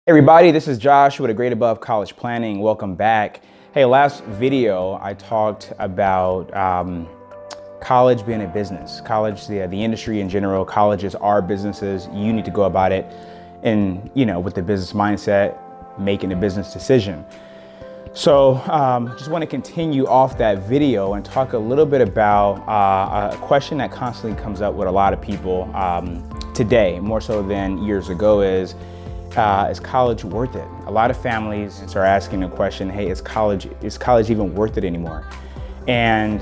Hey everybody, this is Josh with A Grade Above College Planning. Welcome back. Hey, last video I talked about college being a business. College, the industry in general, colleges are businesses. You need to go about it and, with the business mindset, making a business decision. So just want to continue off that video and talk a little bit about a question that constantly comes up with a lot of people today, more so than years ago, is college worth it? A lot of families are asking the question, hey, is college even worth it anymore? And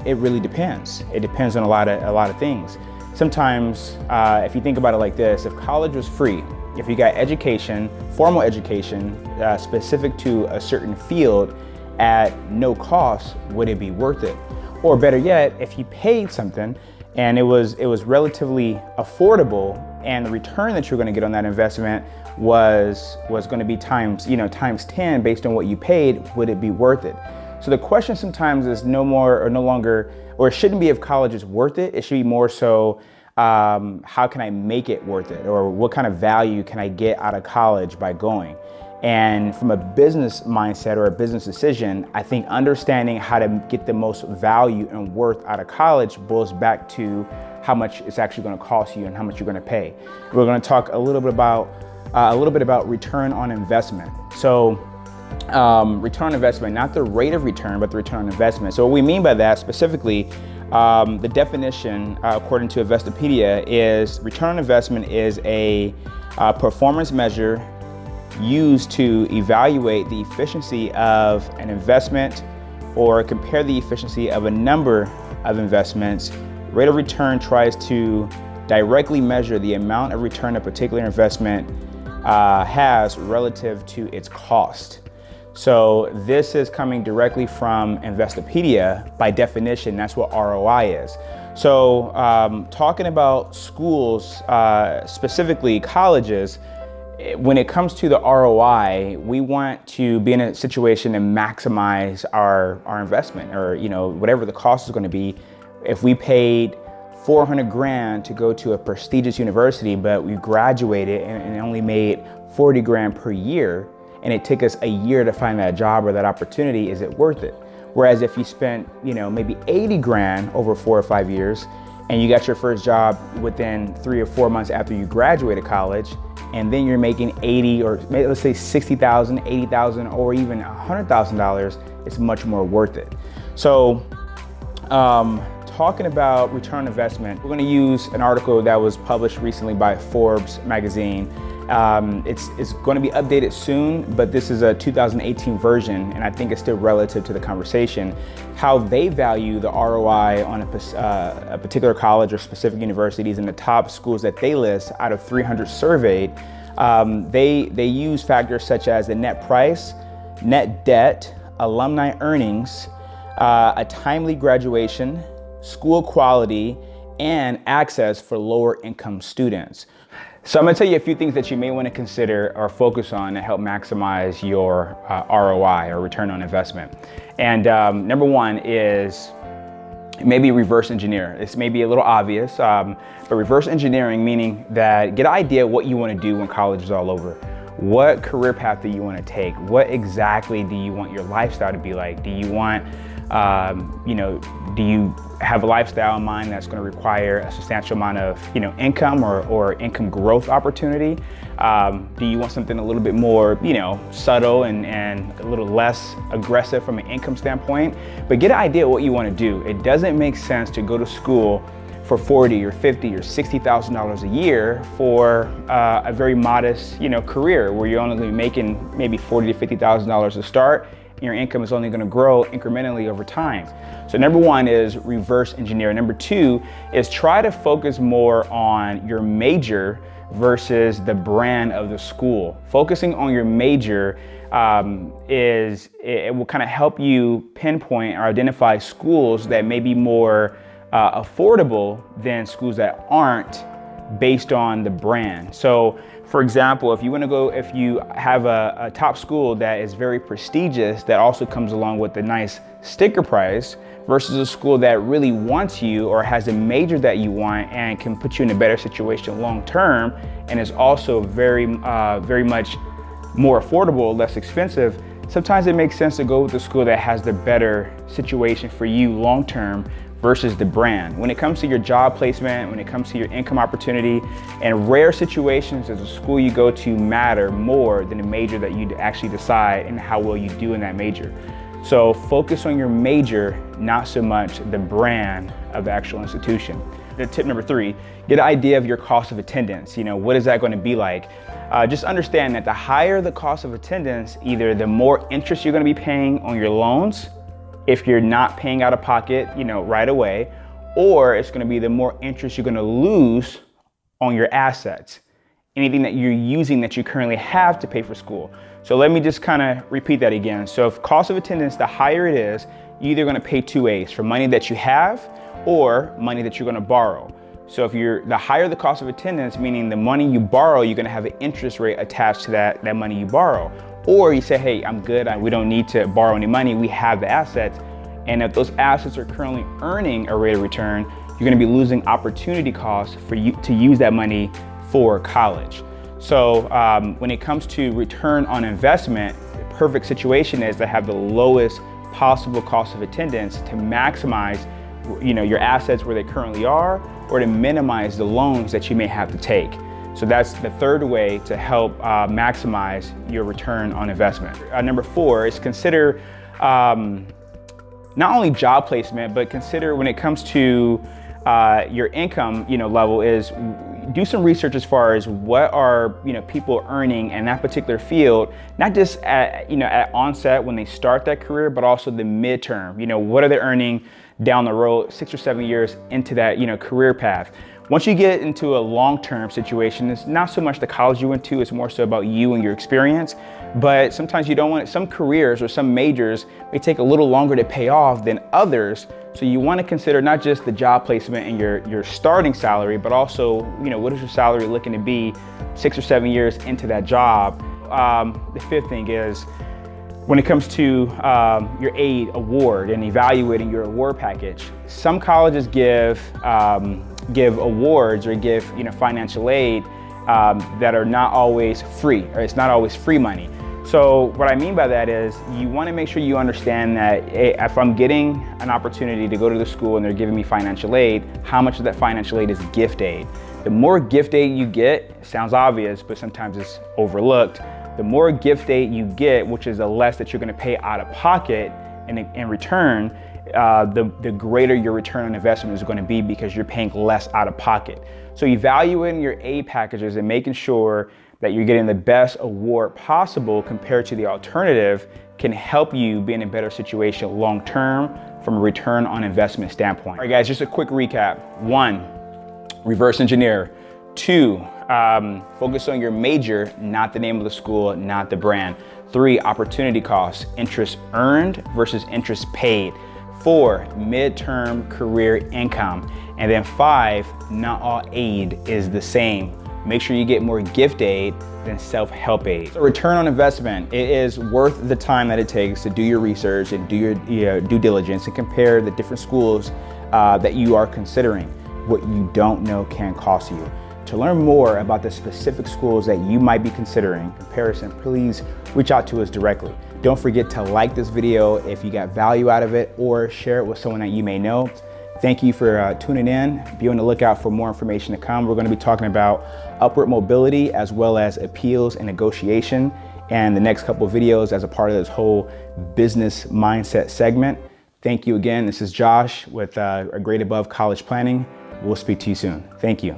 it really depends. It depends on a lot of things. Sometimes, if you think about it like this, if college was free, if you got education, formal education, specific to a certain field at no cost, would it be worth it? Or better yet, if you paid something and it was relatively affordable, and the return that you're going to get on that investment was going to be times 10 based on what you paid, would it be worth it? So the question sometimes is no longer, or it shouldn't be if college is worth it. It should be more so, how can I make it worth it? Or what kind of value can I get out of college by going? And from a business mindset or a business decision, I think understanding how to get the most value and worth out of college boils back to how much it's actually going to cost you and how much you're going to pay. We're going to talk a little bit about return on investment. So return on investment, not the rate of return, but the return on investment. So what we mean by that specifically, the definition, according to Investopedia, is return on investment is a performance measure used to evaluate the efficiency of an investment or compare the efficiency of a number of investments. Rate of return tries to directly measure the amount of return a particular investment has relative to its cost. So this is coming directly from Investopedia. By definition, that's what ROI is. So talking about schools, specifically colleges, when it comes to the ROI, we want to be in a situation and maximize our investment, or whatever the cost is going to be. If we paid 400 grand to go to a prestigious university, but we graduated and only made 40 grand per year, and it took us a year to find that job or that opportunity, is it worth it? Whereas if you spent, maybe 80 grand over 4 or 5 years, and you got your first job within 3 or 4 months after you graduated college, and then you're making 80, or let's say 60,000, 80,000, or even $100,000, it's much more worth it. So talking about return on investment, we're going to use an article that was published recently by Forbes magazine. It's going to be updated soon, but this is a 2018 version, and I think it's still relative to the conversation. How they value the ROI on a particular college or specific universities, and the top schools that they list out of 300 surveyed, they use factors such as the net price, net debt, alumni earnings, a timely graduation, school quality, and access for lower income students. So I'm gonna tell you a few things that you may want to consider or focus on to help maximize your ROI, or return on investment. And number one is maybe reverse engineer. This may be a little obvious, but reverse engineering, meaning that get an idea what you want to do when college is all over. What career path do you want to take? What exactly do you want your lifestyle to be like? Do you want, do you have a lifestyle in mind that's going to require a substantial amount of, income or income growth opportunity? Do you want something a little bit more, subtle and a little less aggressive from an income standpoint? But get an idea of what you want to do. It doesn't make sense to go to school for $40 or $50 or $60,000 a year for a very modest, career where you're only going to be making maybe $40,000 to $50,000 to start. Your income is only going to grow incrementally over time. So number one is reverse engineer. Number two is try to focus more on your major versus the brand of the school. Focusing on your major it will kind of help you pinpoint or identify schools that may be more affordable than schools that aren't based on the brand. So for example, if you have a top school that is very prestigious, that also comes along with a nice sticker price, versus a school that really wants you or has a major that you want and can put you in a better situation long term, and is also very much more affordable, less expensive, sometimes it makes sense to go with the school that has the better situation for you long term versus the brand. When it comes to your job placement, when it comes to your income opportunity, in rare situations does the school you go to matter more than the major that you actually decide and how well you do in that major. So focus on your major, not so much the brand of the actual institution. The tip number 3, get an idea of your cost of attendance. What is that going to be like? Just understand that the higher the cost of attendance, either the more interest you're going to be paying on your loans, if you're not paying out of pocket, right away, or it's going to be the more interest you're going to lose on your assets, anything that you're using that you currently have to pay for school. So let me just kind of repeat that again. So if cost of attendance, the higher it is, you're either going to pay 2 ways: for money that you have or money that you're going to borrow. So if the higher the cost of attendance, meaning the money you borrow, you're going to have an interest rate attached to that money you borrow. Or you say, hey, I'm good, we don't need to borrow any money, we have the assets. And if those assets are currently earning a rate of return, you're going to be losing opportunity costs for you to use that money for college. So when it comes to return on investment, the perfect situation is to have the lowest possible cost of attendance to maximize your assets where they currently are, or to minimize the loans that you may have to take. So that's the third way to help maximize your return on investment. Number 4 is consider not only job placement, but consider when it comes to your income level, is do some research as far as what are people earning in that particular field, not just at onset when they start that career, but also the midterm. What are they earning down the road 6 or 7 years into that career path. Once you get into a long-term situation, it's not so much the college you went to, it's more so about you and your experience. But sometimes you don't want, some careers or some majors may take a little longer to pay off than others. So you want to consider not just the job placement and your starting salary, but also, what is your salary looking to be 6 or 7 years into that job? The 5th thing is, when it comes to your aid award and evaluating your award package, some colleges give awards or give financial aid that are not always free, or it's not always free money. So what I mean by that is you want to make sure you understand that if I'm getting an opportunity to go to the school and they're giving me financial aid, how much of that financial aid is gift aid? The more gift aid you get, sounds obvious, but sometimes it's overlooked. The more gift aid you get, which is the less that you're going to pay out of pocket in return, the greater your return on investment is going to be, because you're paying less out of pocket. So evaluating your aid packages and making sure that you're getting the best award possible compared to the alternative can help you be in a better situation long term from a return on investment standpoint. All right, guys, just a quick recap. 1, reverse engineer. 2, focus on your major, not the name of the school, not the brand. 3, opportunity costs, interest earned versus interest paid. 4, midterm career income. And then 5, not all aid is the same. Make sure you get more gift aid than self-help aid. So return on investment, it is worth the time that it takes to do your research and do your due diligence and compare the different schools that you are considering. What you don't know can cost you. To learn more about the specific schools that you might be considering comparison, please reach out to us directly. Don't forget to like this video if you got value out of it, or share it with someone that you may know. Thank you for tuning in. Be on the lookout for more information to come. We're going to be talking about upward mobility as well as appeals and negotiation, and the next couple of videos as a part of this whole business mindset segment. Thank you again. This is Josh with A Grade Above College Planning. We'll speak to you soon. Thank you.